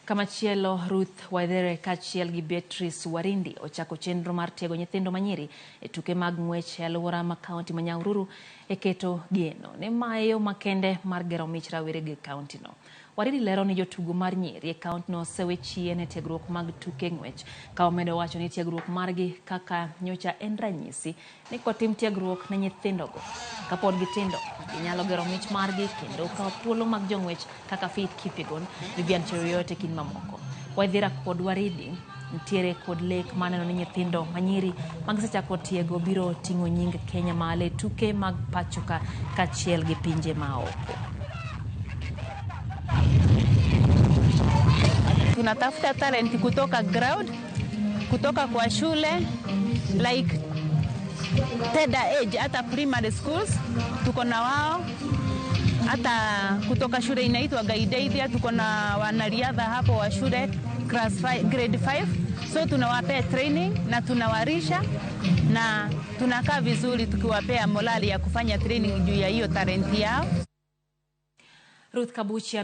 Kamachielo Ruth Waidhere kachiel gi Beatrice Warindi ochako chenro mar tiego nyithindo manyiri e tuke mag ng'wech e alwora ma kaunti ma Nyahururu e keto geno ne mayo makende mar gero mich rawere gi kaunti no. Warindi lero ni jotugo mar nyiri e kaunti no osewe chien e tiegruok mag tuke ng'wech ka omedo wacho ni tiegruok margi kaka nyocha en ranyisi ni kotim tiegruok ne nyithindogo kapod gitindo ginyalo gero mich margi kendo kawo thuolo mag jong'wech kaka Faith Kipyegon, Vivian Cheruiyot kin mamoko. Waidhere kod Warindi ntiere kod lek maneno ni nyithindo manyiri magisechako tiego biro ting'o nying Kenya malo e tuke mag pachoka kachiel gi pinje maoko. Tunatafuta talent kutoka ground, kutoka kwa shule, like tender age, hata primary schools, tuko na wao. Hata kutoka shule inaitwa Gaideithia, tuko na wanariadha hapo wa shule grade 5. So tunawapea training na tunawarisha na tunakaa vizuri tukiwapea morali ya kufanya training juu ya hiyo talent yao. Ruth Kabuchi